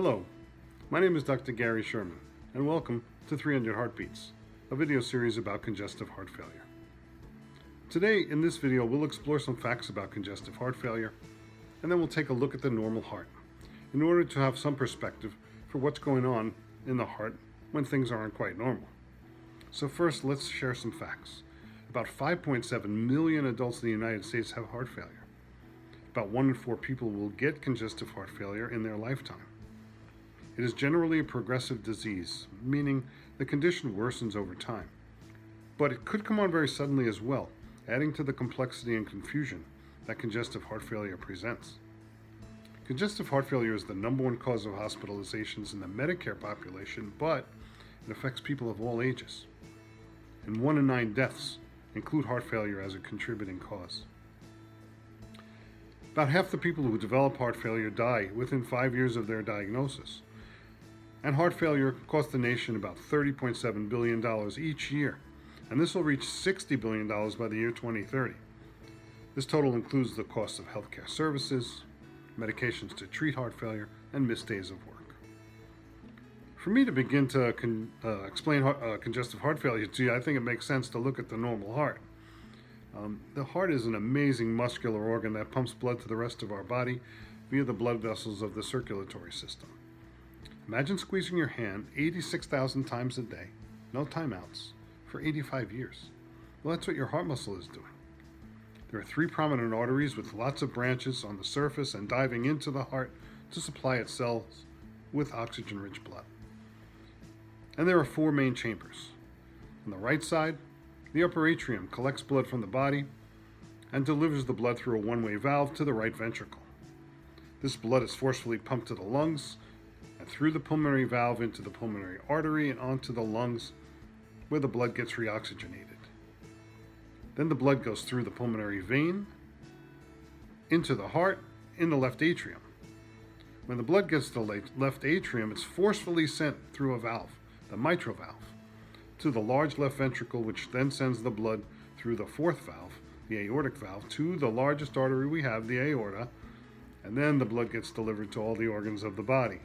Hello, my name is Dr. Gary Sherman, and welcome to 300 Heartbeats, a video series about congestive heart failure. Today, in this video, we'll explore some facts about congestive heart failure, and then we'll take a look at the normal heart, in order to have some perspective for what's going on in the heart when things aren't quite normal. So first, let's share some facts. About 5.7 million adults in the United States have heart failure. About 1 in 4 people will get congestive heart failure in their lifetime. It is generally a progressive disease, meaning the condition worsens over time. But it could come on very suddenly as well, adding to the complexity and confusion that congestive heart failure presents. Congestive heart failure is the #1 cause of hospitalizations in the Medicare population, but it affects people of all ages. And 1 in 9 deaths include heart failure as a contributing cause. About half the people who develop heart failure die within 5 years of their diagnosis. And heart failure costs the nation about $30.7 billion each year, and this will reach $60 billion by the year 2030. This total includes the cost of healthcare services, medications to treat heart failure, and missed days of work. For me to begin to explain congestive heart failure to you, I think it makes sense to look at the normal heart. The heart is an amazing muscular organ that pumps blood to the rest of our body via the blood vessels of the circulatory system. Imagine squeezing your hand 86,000 times a day, no timeouts, for 85 years. Well, that's what your heart muscle is doing. There are 3 prominent arteries with lots of branches on the surface and diving into the heart to supply its cells with oxygen-rich blood. And there are 4 main chambers. On the right side, the upper atrium collects blood from the body and delivers the blood through a one-way valve to the right ventricle. This blood is forcefully pumped to the lungs and through the pulmonary valve into the pulmonary artery and onto the lungs, where the blood gets reoxygenated. Then the blood goes through the pulmonary vein into the heart in the left atrium. When the blood gets to the left atrium, it's forcefully sent through a valve, the mitral valve, to the large left ventricle, which then sends the blood through the 4th valve, the aortic valve, to the largest artery we have, the aorta, and then the blood gets delivered to all the organs of the body.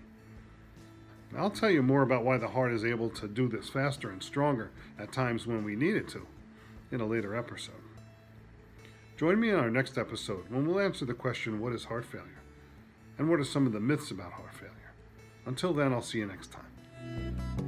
Now, I'll tell you more about why the heart is able to do this faster and stronger at times when we need it to in a later episode. Join me in our next episode when we'll answer the question, what is heart failure? And what are some of the myths about heart failure? Until then, I'll see you next time.